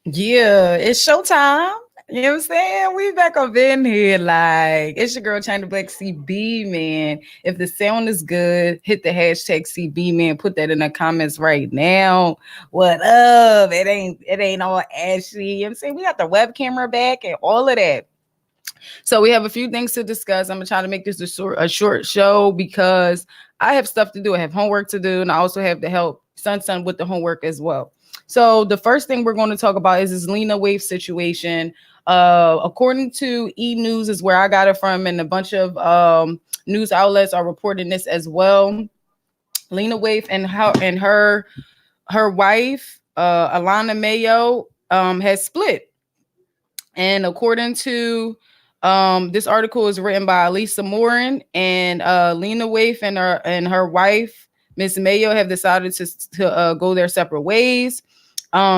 Yeah, it's showtime. You know what I'm saying? We back up in here. Like, it's your girl Chyna Blakk CB, man. If the sound is good, hit the hashtag CB, man. Put that in the comments right now. What up? It ain't all ashy. You know what I'm saying? We got the web camera back and all of that. So we have a few things to discuss. I'm gonna try to make this a short show because I have stuff to do. I have homework to do, and I also have to help Sun with the homework as well. So the first thing we're going to talk about is this Lena Waithe situation. According to E News, is where I got it from, and a bunch of news outlets are reporting this as well. Lena Waithe and her wife, Alana Mayo, has split. And according to this article is written by Lisa Morin and Lena Waithe and her wife, Miss Mayo, have decided to go their separate ways.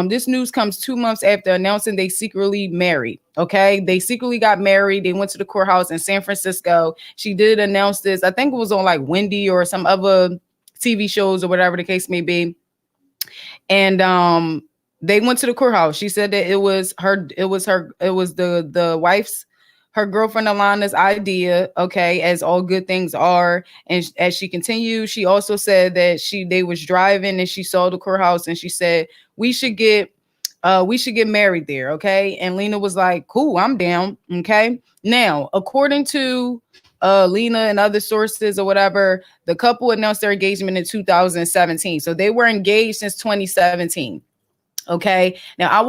This news comes 2 months after announcing they secretly married. Okay, they secretly got married. They went to the courthouse in San Francisco. She did announce this. I think it was on like Wendy or some other TV shows or whatever the case may be. And they went to the courthouse. She said that it was the wife's, her girlfriend Alana's idea, okay, as all good things are. And as she continued, she also said that they was driving and she saw the courthouse and she said we should get married there, okay? And Lena was like, cool, I'm down, okay? Now, according to Lena and other sources or whatever, the couple announced their engagement in 2017. So they were engaged since 2017. Okay. Now I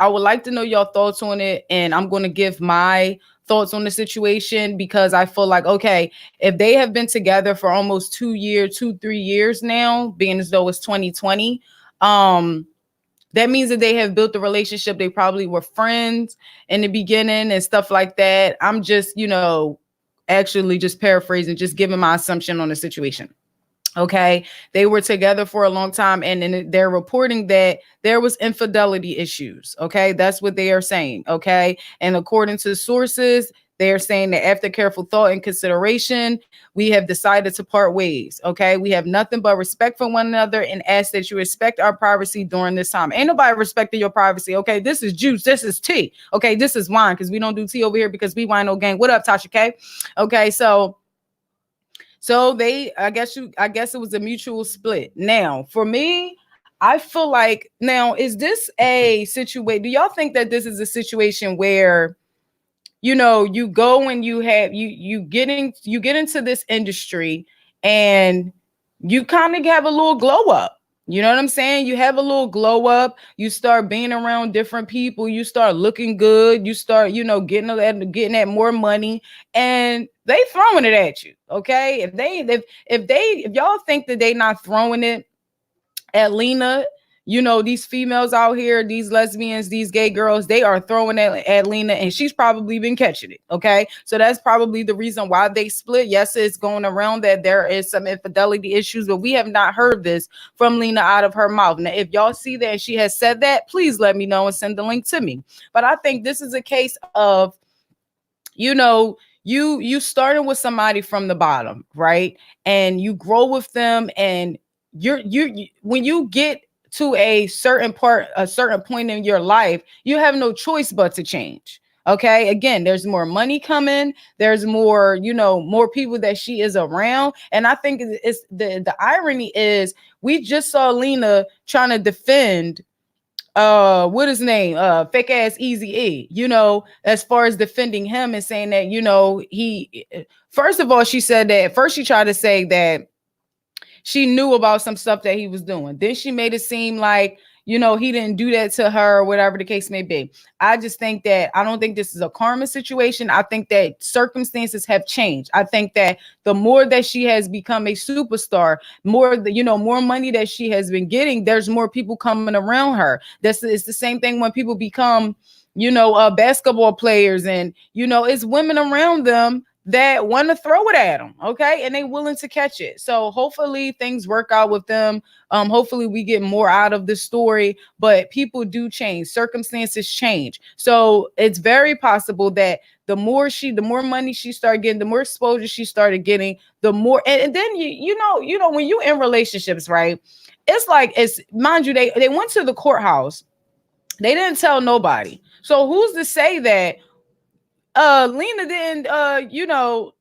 would like to know your thoughts on it, and I'm going to give my thoughts on the situation because I feel like, okay, if they have been together for almost 2 years, 3 years now, being as though it's 2020, um, that means that they have built a relationship. They probably were friends in the beginning and stuff like that. I'm just, actually just paraphrasing, just giving my assumption on the situation. Okay, they were together for a long time, and then they're reporting that there was infidelity issues. Okay, that's what they are saying. Okay, and according to sources, they are saying that after careful thought and consideration, we have decided to part ways. Okay, we have nothing but respect for one another and ask that you respect our privacy during this time. Ain't nobody respecting your privacy. Okay, this is juice, this is tea. Okay, this is wine because we don't do tea over here because we wine no gang. What up, Tasha K? Okay, so I guess it was a mutual split. Now, for me, I feel like now is this a situation? Do y'all think that this is a situation where you go and you get into this industry and you kind of have a little glow up. You know what I'm saying? You have a little glow up. You start being around different people. You start looking good. You start, getting at more money, and they throwing it at you. Okay, if y'all think that they not throwing it at Lena, these females out here, these lesbians, these gay girls, they are throwing at Lena, and she's probably been catching it. Okay. So that's probably the reason why they split. Yes, it's going around that there is some infidelity issues, but we have not heard this from Lena out of her mouth. Now, if y'all see that and she has said that, please let me know and send the link to me. But I think this is a case of, you starting with somebody from the bottom, right? And you grow with them, and when you get to a certain point in your life, you have no choice but to change. Okay, again, there's more money coming, there's more people that she is around, and I think it's the irony is we just saw Lena trying to defend what his name, fake ass Easy E, as far as defending him and saying that, he, first of all, she said that first she tried to say that she knew about some stuff that he was doing. Then she made it seem like, he didn't do that to her, or whatever the case may be. I just think that I don't think this is a karma situation. I think that circumstances have changed. I think that the more that she has become a superstar, more money that she has been getting, there's more people coming around her. It's the same thing when people become, basketball players, and it's women around them that want to throw it at them, okay, and they willing to catch it. So hopefully things work out with them. Hopefully we get more out of the story, but people do change, circumstances change. So it's very possible that the more money she started getting, the more exposure she started getting, the more, and then when you in relationships, right? It's like, mind you, they went to the courthouse. They didn't tell nobody. So who's to say that Lena didn't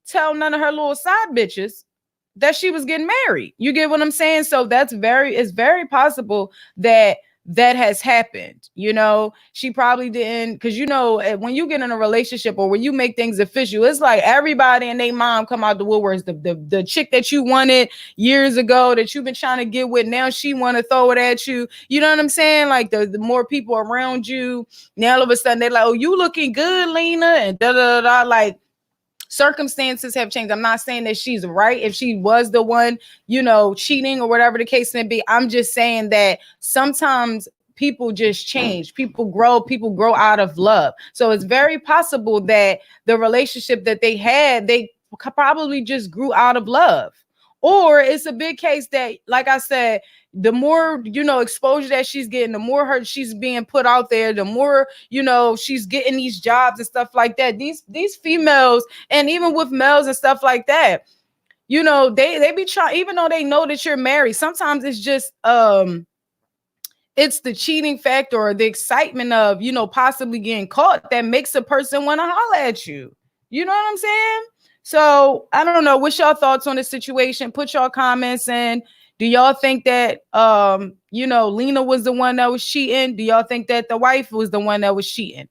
tell none of her little side bitches that she was getting married? You get what I'm saying? So it's very possible that that has happened. She probably didn't, because when you get in a relationship or when you make things official, it's like everybody and their mom come out the woodworks. The chick that you wanted years ago that you've been trying to get with, now she want to throw it at you. You know what I'm saying? Like the more people around you, now all of a sudden they're like, oh, you looking good, Lena, and da da da. Like, circumstances have changed. I'm not saying that she's right if she was the one, cheating or whatever the case may be. I'm just saying that sometimes people just change. People grow out of love. So it's very possible that the relationship that they had, they probably just grew out of love. Or it's a big case that, like I said, the more exposure that she's getting, the more she's being put out there, the more she's getting these jobs and stuff like that. These females, and even with males and stuff like that, they be trying, even though they know that you're married, sometimes it's just it's the cheating factor or the excitement of possibly getting caught that makes a person want to holler at you. You know what I'm saying? So I don't know. What's your thoughts on the situation? Put your comments in. Do y'all think that Lena was the one that was cheating? Do y'all think that the wife was the one that was cheating?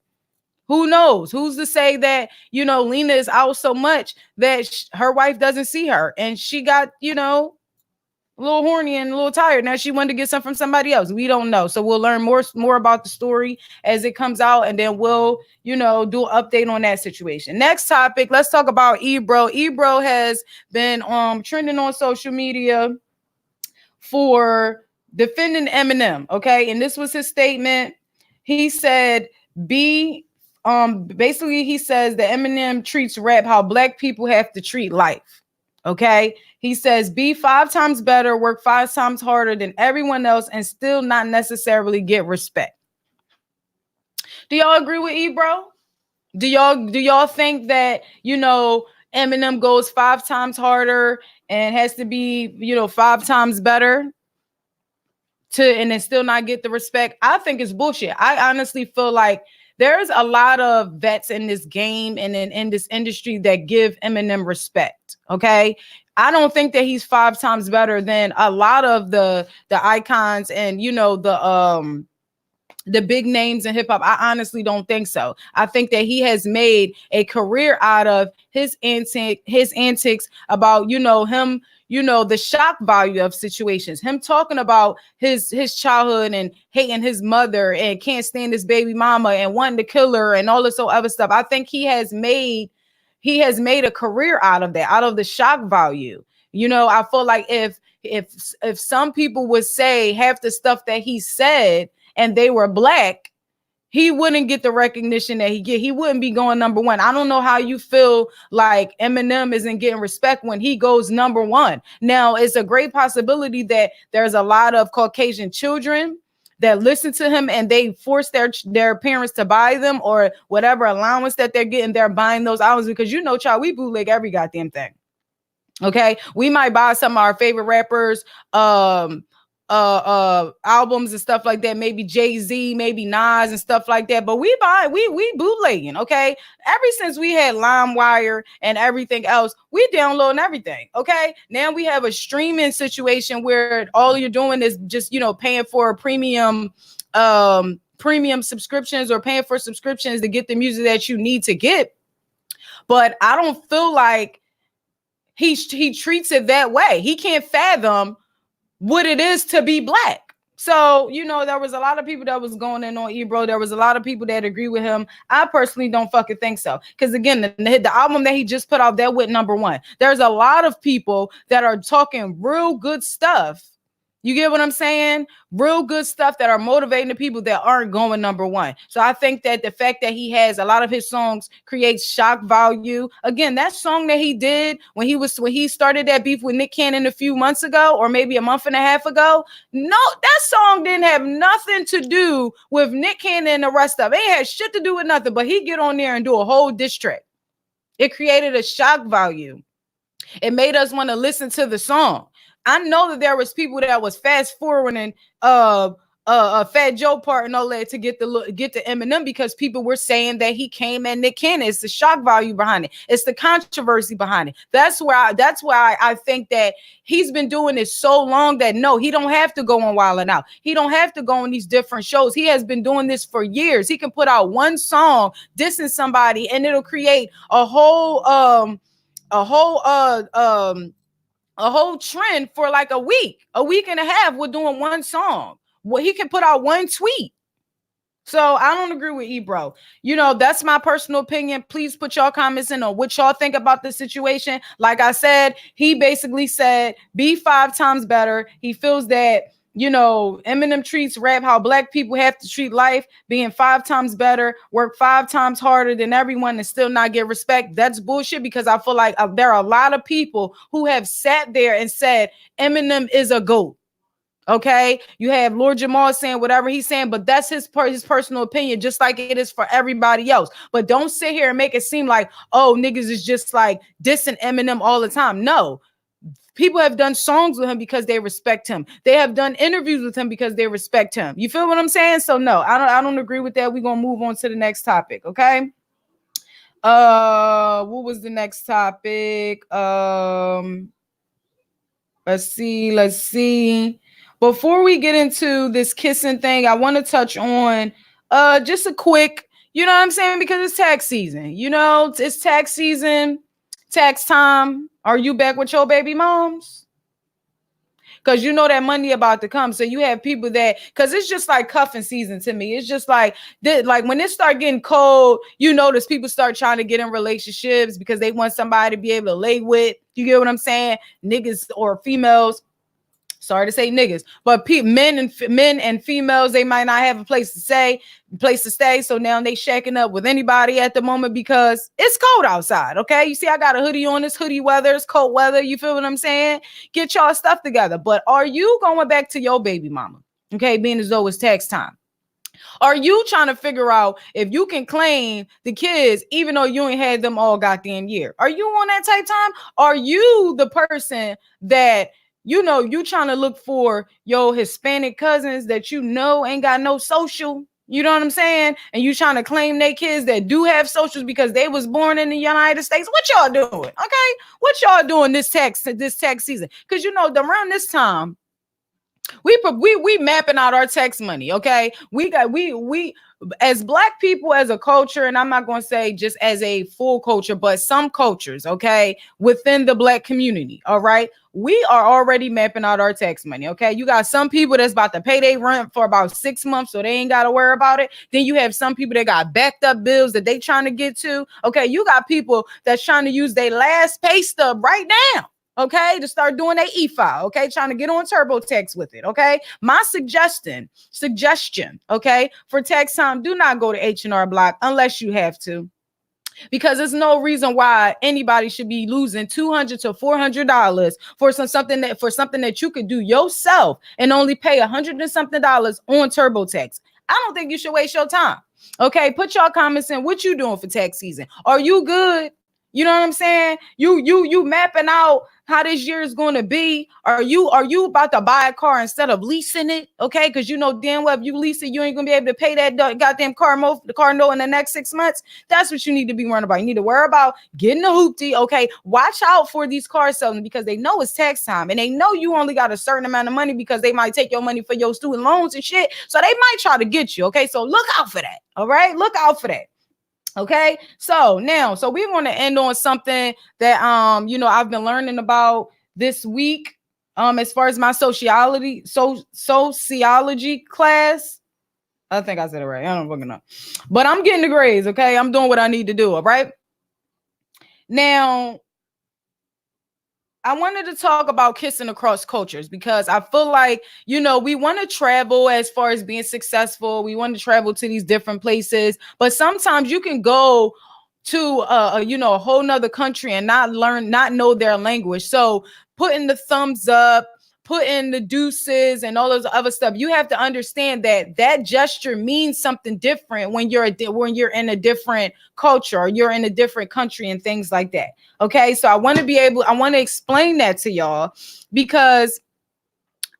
Who knows? Who's to say that Lena is out so much that her wife doesn't see her and she got a little horny and a little tired. Now she wanted to get some from somebody else. We don't know. So we'll learn more about the story as it comes out, and then we'll, do an update on that situation. Next topic, let's talk about Ebro. Ebro has been trending on social media for defending Eminem. Okay. And this was his statement. He said, basically he says that Eminem treats rap how black people have to treat life. Okay. He says, be 5 times better, work 5 times harder than everyone else, and still not necessarily get respect. Do y'all agree with Ebro? Do y'all think that, Eminem goes 5 times harder and has to be, 5 times better and then still not get the respect? I think it's bullshit. I honestly feel like there's a lot of vets in this game and in this industry that give Eminem respect. Okay. I don't think that he's 5 times better than a lot of the icons and the big names in hip hop. I honestly don't think so. I think that he has made a career out of his antics about him, the shock value of situations, him talking about his childhood and hating his mother and can't stand his baby mama and wanting to kill her and all this other stuff. I think he has made a career out of that, out of the shock value. I feel like if some people would say half the stuff that he said and they were black, he wouldn't get the recognition that he get. He wouldn't be going number one. I don't know how you feel like Eminem isn't getting respect when he goes number one. Now, it's a great possibility that there's a lot of Caucasian children that listen to him and they force their parents to buy them, or whatever allowance that they're getting, they're buying those albums because child, we bootleg every goddamn thing. Okay, we might buy some of our favorite rappers albums and stuff like that, maybe Jay-Z, maybe Nas and stuff like that, but we bootlegging. Okay, ever since we had LimeWire and everything else, we downloading everything. Okay, now we have a streaming situation where all you're doing is just paying for a premium subscriptions or paying for subscriptions to get the music that you need to get. But I don't feel like he treats it that way. He can't fathom what it is to be black. So, there was a lot of people that was going in on Ebro. There was a lot of people that agree with him. I personally don't fucking think so. Because again, the album that he just put out, that went number one. There's a lot of people that are talking real good stuff. You get what I'm saying? Real good stuff that are motivating the people that aren't going number one. So I think that the fact that he has a lot of his songs creates shock value. Again, that song that he did when he started that beef with Nick Cannon a few months ago, or maybe a month and a half ago. No, that song didn't have nothing to do with Nick Cannon and the rest of it. It had shit to do with nothing, but he get on there and do a whole diss track. It created a shock value. It made us want to listen to the song. I know that there was people that was fast forwarding Fat Joe part and all that to get the Eminem, because people were saying that he came at Nick Cannon. It's the shock value behind it. It's the controversy behind it. That's why I think that he's been doing it so long that no, he don't have to go on Wild 'N Out. He don't have to go on these different shows. He has been doing this for years. He can put out one song dissing somebody and it'll create a whole trend for like a week and a half with doing one song. Well, he can put out one tweet. So I don't agree with Ebro. You know, that's my personal opinion. Please put y'all comments in on what y'all think about the situation. Like I said, he basically said, be 5 times better. He feels that, you know, Eminem treats rap how black people have to treat life, being 5 times better, work 5 times harder than everyone and still not get respect. That's bullshit, because I feel like there are a lot of people who have sat there and said Eminem is a GOAT. Okay, you have Lord Jamal saying whatever he's saying, but that's his personal opinion, just like it is for everybody else. But don't sit here and make it seem like, oh, niggas is just like dissing Eminem all the time. No, people have done songs with him because they respect him. They have done interviews with him because they respect him. You feel what I'm saying? So no, I don't agree with that. We're gonna move on to the next topic. Okay. What was the next topic? Let's see. Before we get into this kissing thing, I want to touch on just a quick, you know what I'm saying? Because it's tax season. You know, it's tax season, tax time. Are you back with your baby moms? Because you know that money about to come. So you have people that, because it's just like cuffing season to me. It's just like when it start getting cold, you notice people start trying to get in relationships because they want somebody to be able to lay with. You get what I'm saying? Niggas or females. Sorry to say niggas, but men and females, they might not have a place to stay. So now they shacking up with anybody at the moment because it's cold outside. Okay. You see, I got a hoodie on. This hoodie weather, it's cold weather. You feel what I'm saying? Get y'all stuff together. But are you going back to your baby mama? Okay. Being as though it's tax time. Are you trying to figure out if you can claim the kids even though you ain't had them all goddamn year? Are you on that type time? Are you the person that, you know, you trying to look for your Hispanic cousins that you know ain't got no social? You know what I'm saying? And you trying to claim they kids that do have socials because they was born in the United States. What y'all doing? Okay. What y'all doing this tax season? Because, you know, around this time, we mapping out our tax money. Okay. We as black people, as a culture, and I'm not going to say just as a full culture, but some cultures, okay, within the black community, all right, we are already mapping out our tax money, okay? You got some people that's about to pay their rent for about 6 months, so they ain't got to worry about it. Then you have some people that got backed up bills that they trying to get to, okay? You got people that's trying to use their last pay stub right now, okay, to start doing a e-file, okay, trying to get on TurboTax with it, okay? My suggestion, okay, for tax time, do not go to H&R Block unless you have to, because there's no reason why anybody should be losing $200 to $400 for something that you could do yourself and only pay $100 and something on TurboTax. I don't think you should waste your time. Okay, put your comments in. What you doing for tax season? Are you good? You know what I'm saying? You mapping out how this year is going to be. Are you about to buy a car instead of leasing it? Okay, because you know damn well if you lease it, you ain't gonna be able to pay that goddamn car note in the next 6 months. That's what you need to be worrying about. You need to worry about getting a hoopty. Okay, watch out for these car sellers because they know it's tax time and they know you only got a certain amount of money because they might take your money for your student loans and shit. So they might try to get you. Okay, so look out for that. All right, look out for that. Okay, so we're going to end on something that you know, I've been learning about this week as far as my sociology class. I think I said it right. I don't fucking know, but I'm getting the grades. Okay, I'm doing what I need to do. All right, now I wanted to talk about kissing across cultures because I feel like, you know, we want to travel as far as being successful. We want to travel to these different places, but sometimes you can go to you know, a whole nother country and not know their language. So putting the thumbs up, putting the deuces and all those other stuff, you have to understand that gesture means something different when you're in a different culture or you're in a different country and things like that. Okay, so I want to explain that to y'all because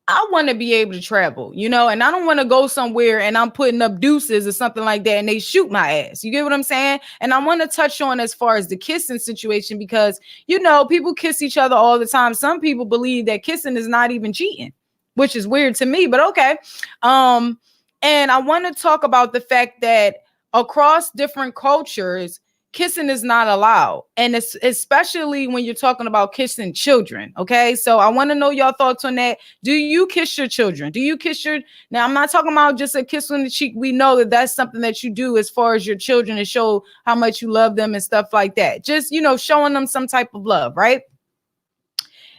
I want to be able to travel, you know, and I don't want to go somewhere and I'm putting up deuces or something like that and they shoot my ass. You get what I'm saying? And I want to touch on as far as the kissing situation because, you know, people kiss each other all the time. Some people believe that kissing is not even cheating, which is weird to me, but okay. And I want to talk about the fact that across different cultures, kissing is not allowed, and it's especially when you're talking about kissing children. Okay, so I want to know your thoughts on that. Do you kiss your children? Do you kiss your, now I'm not talking about just a kiss on the cheek. We know that that's something that you do as far as your children to show how much you love them and stuff like that, just, you know, showing them some type of love, right?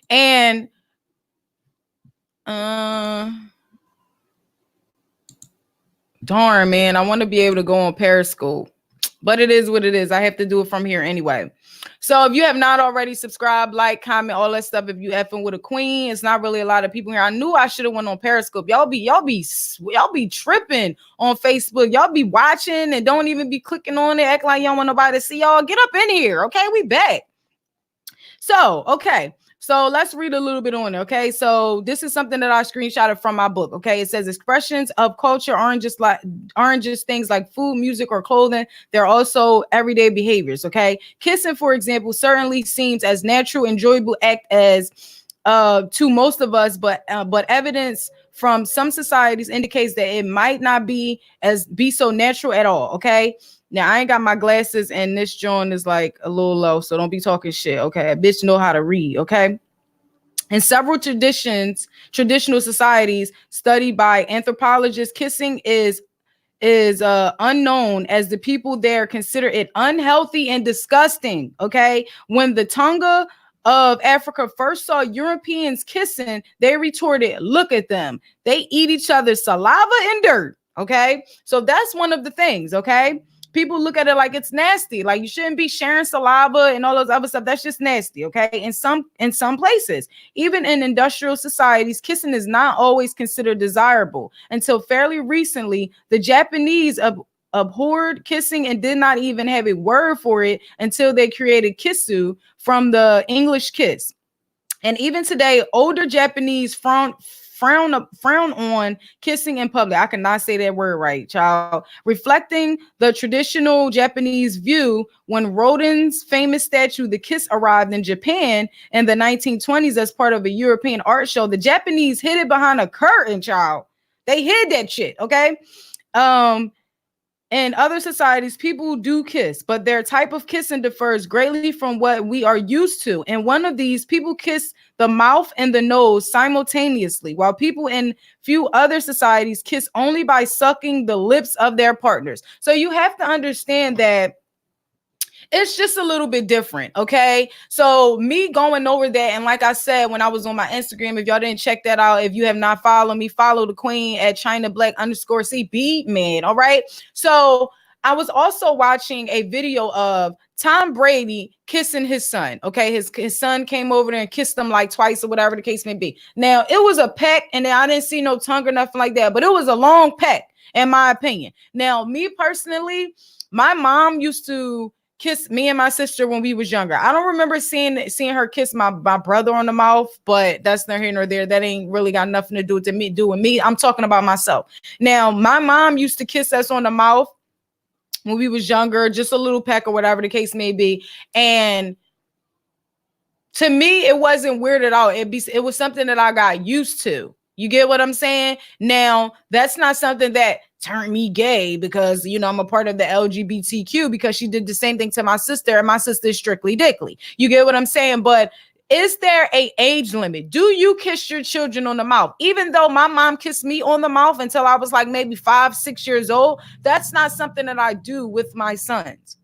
And darn, man, I want to be able to go on Periscope, but it is what it is. I have to do it from here anyway. So if you have not already subscribed, like, comment, all that stuff, if you effing with a queen, it's not really a lot of people here. I knew I should have went on Periscope. Y'all be tripping on Facebook. Y'all be watching and don't even be clicking on it, act like y'all want nobody to see y'all. Get up in here, okay? We back. So, okay. So let's read a little bit on it. Okay. So this is something that I screenshotted from my book. Okay. It says expressions of culture aren't just things like food, music, or clothing. They're also everyday behaviors. Okay. Kissing, for example, certainly seems as natural, enjoyable act as to most of us, but evidence from some societies indicates that it might not be so natural at all. Okay. Now, I ain't got my glasses and this joint is like a little low, so don't be talking shit, okay? A bitch know how to read, okay? In several traditional societies studied by anthropologists, kissing is unknown, as the people there consider it unhealthy and disgusting, okay? When the Tonga of Africa first saw Europeans kissing, they retorted, look at them. They eat each other's saliva and dirt, okay? So that's one of the things, okay? People look at it like it's nasty, like you shouldn't be sharing saliva and all those other stuff. That's just nasty, okay? In some places, even in industrial societies, kissing is not always considered desirable. Until fairly recently, the Japanese abhorred kissing and did not even have a word for it until they created kissu from the English kiss. And even today, older Japanese frown on kissing in public. I cannot say that word right, child. Reflecting the traditional Japanese view, when Rodin's famous statue, The Kiss, arrived in Japan in the 1920s as part of a European art show, the Japanese hid it behind a curtain, child. They hid that shit, okay? In other societies, people do kiss, but their type of kissing differs greatly from what we are used to. In one of these, people kiss the mouth and the nose simultaneously, while people in few other societies kiss only by sucking the lips of their partners. So you have to understand that it's just a little bit different, okay? So me going over that, and like I said, when I was on my Instagram, if y'all didn't check that out, if you have not followed me, follow the queen at Chyna Blakk _CB, man, all right? So I was also watching a video of Tom Brady kissing his son, okay? His son came over there and kissed him like twice or whatever the case may be. Now, it was a peck, and I didn't see no tongue or nothing like that, but it was a long peck, in my opinion. Now, me personally, my mom used to kiss me and my sister when we was younger. I don't remember seeing her kiss my brother on the mouth, but that's neither here nor there. That ain't really got nothing to do with me. I'm talking about myself. Now, my mom used to kiss us on the mouth when we was younger, just a little peck or whatever the case may be. And to me, it wasn't weird at all. It was something that I got used to. You get what I'm saying? Now, that's not something that turned me gay because, you know, I'm a part of the LGBTQ, because she did the same thing to my sister, and my sister is strictly dickly. You get what I'm saying? But is there an age limit? Do you kiss your children on the mouth? Even though my mom kissed me on the mouth until I was like maybe 5-6 years old, that's not something that I do with my sons.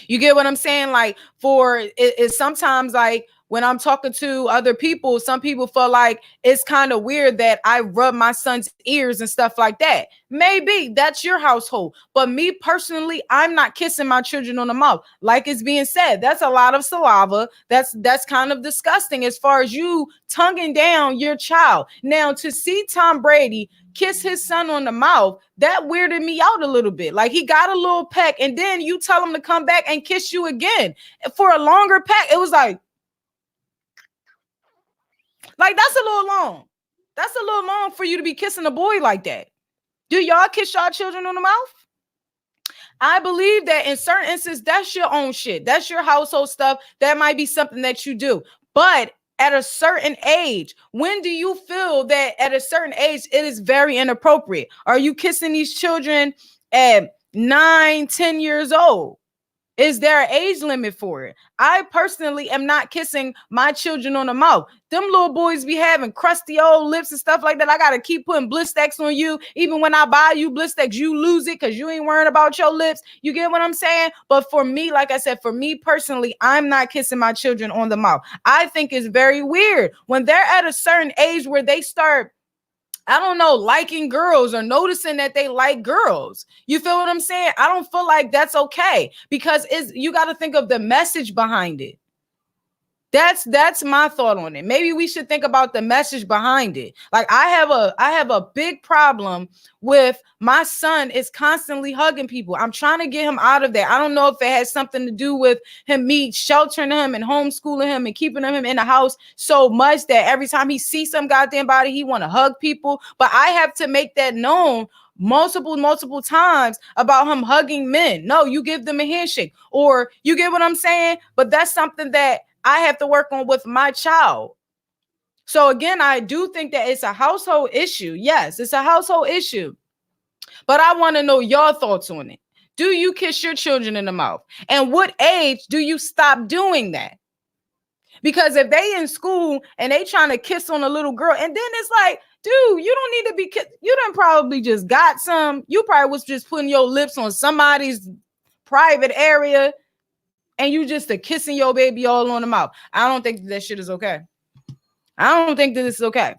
You get what I'm saying? Like, it's sometimes like when I'm talking to other people, some people feel like it's kind of weird that I rub my son's ears and stuff like that. Maybe that's your household, but me personally, I'm not kissing my children on the mouth. Like it's being said, that's a lot of saliva. That's kind of disgusting as far as you tonguing down your child. Now, to see Tom Brady kiss his son on the mouth, that weirded me out a little bit. Like, he got a little peck, and then you tell him to come back and kiss you again for a longer peck. It was like that's a little long. That's a little long for you to be kissing a boy like that. Do y'all kiss y'all children on the mouth? I believe that in certain instances, that's your own shit. That's your household stuff. That might be something that you do. But at a certain age, when do you feel that at a certain age, it is very inappropriate? Are you kissing these children at 9, 10 years old? Is there an age limit for it? I personally am not kissing my children on the mouth. Them little boys be having crusty old lips and stuff like that. I got to keep putting Blistex on you. Even when I buy you Blistex, you lose it because you ain't worrying about your lips. You get what I'm saying? But for me, like I said, for me personally, I'm not kissing my children on the mouth. I think it's very weird when they're at a certain age where they start, I don't know, liking girls or noticing that they like girls. You feel what I'm saying? I don't feel like that's okay because you got to think of the message behind it. That's my thought on it. Maybe we should think about the message behind it. Like I have a big problem with my son is constantly hugging people. I'm trying to get him out of there. I don't know if it has something to do with me sheltering him and homeschooling him and keeping him in the house so much that every time he sees some goddamn body, he want to hug people. But I have to make that known multiple times about him hugging men. No, you give them a handshake, or you get what I'm saying? But that's something that I have to work on with my child. So again, I do think that it's a household issue. Yes, it's a household issue. But I want to know your thoughts on it. Do you kiss your children in the mouth? And what age do you stop doing that? Because if they in school and they trying to kiss on a little girl, and then it's like, dude, you don't need to be kissed. You done probably just got some. You probably was just putting your lips on somebody's private area, and you just kissing your baby all on the mouth. I don't think that shit is okay. I don't think that this is okay.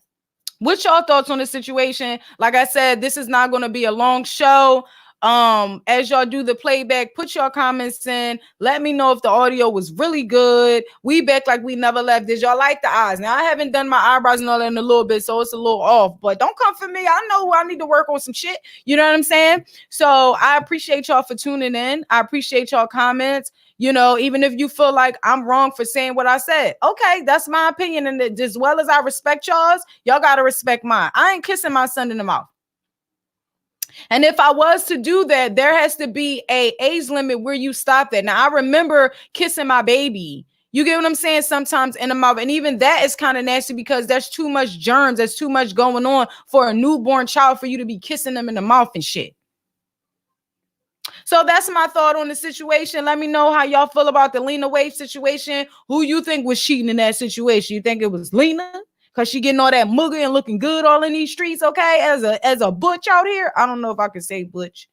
What's your thoughts on the situation? Like I said, this is not going to be a long show. As y'all do the playback, put your comments in. Let me know if the audio was really good. We back like we never left. Did y'all like the eyes? Now I haven't done my eyebrows and all that in a little bit, so it's a little off. But don't come for me. I know I need to work on some shit. You know what I'm saying? So I appreciate y'all for tuning in. I appreciate y'all comments. You know, even if you feel like I'm wrong for saying what I said, okay, that's my opinion. And as well as I respect y'all got to respect mine. I ain't kissing my son in the mouth. And if I was to do that, there has to be a age limit where you stop that. Now, I remember kissing my baby. You get what I'm saying? Sometimes in the mouth. And even that is kind of nasty because there's too much germs. There's too much going on for a newborn child for you to be kissing them in the mouth and shit. So that's my thought on the situation. Let me know how y'all feel about the Lena Waithe situation. Who you think was cheating in that situation? You think it was Lena? Because she getting all that mugger and looking good all in these streets, okay? As a butch out here. I don't know if I can say butch.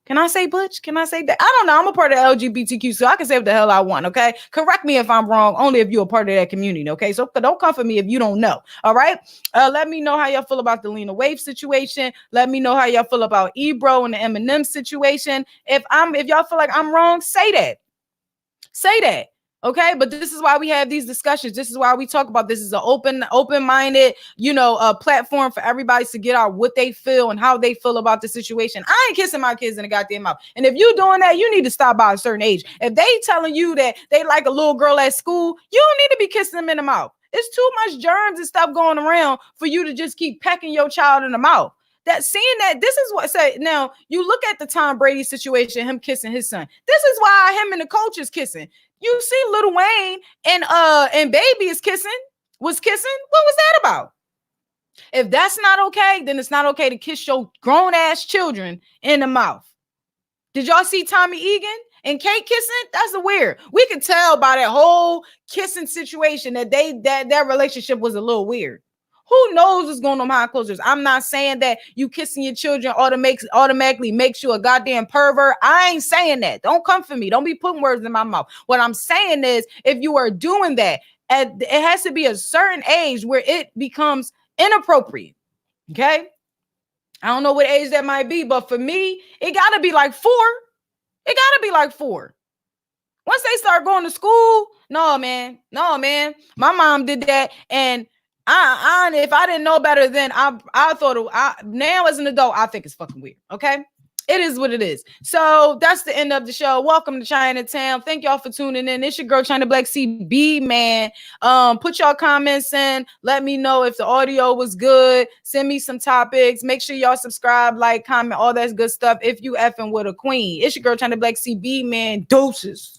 Can I say butch? Can I say that? I don't know. I'm a part of LGBTQ, so I can say what the hell I want, okay? Correct me if I'm wrong, only if you're a part of that community, okay? So don't come for me if you don't know, all right? Let me know how y'all feel about the Lena Waithe situation. Let me know how y'all feel about Ebro and the Eminem situation. If y'all feel like I'm wrong, say that. Say that. Okay, but this is why we have these discussions. This is why we talk about this. Is an open-minded, platform for everybody to get out what they feel and how they feel about the situation. I ain't kissing my kids in the goddamn mouth. And if you doing that, you need to stop by a certain age. If they telling you that they like a little girl at school, you don't need to be kissing them in the mouth. It's too much germs and stuff going around for you to just keep pecking your child in the mouth. This is what say now you look at the Tom Brady situation, him kissing his son. This is why him and the coach is kissing. You see Lil Wayne and Baby was kissing. What was that about? If that's not okay, then it's not okay to kiss your grown ass children in the mouth. Did y'all see Tommy Egan and Kate kissing? That's weird. We could tell by that whole kissing situation that that relationship was a little weird. Who knows what's going on behind closed doors? I'm not saying that you kissing your children automatically makes you a goddamn pervert. I ain't saying that. Don't come for me. Don't be putting words in my mouth. What I'm saying is if you are doing that, it has to be a certain age where it becomes inappropriate. Okay? I don't know what age that might be, but for me, it got to be like 4. It got to be like 4. Once they start going to school, no, man. My mom did that, and if I didn't know better then, I thought now as an adult, I think it's fucking weird. Okay. It is what it is. So that's the end of the show. Welcome to Chinatown. Thank y'all for tuning in. It's your girl Chyna Blakk CB, man. Put y'all comments in. Let me know if the audio was good. Send me some topics. Make sure y'all subscribe, like, comment, all that good stuff. If you effing with a queen, it's your girl Chyna Blakk CB, man. Doses.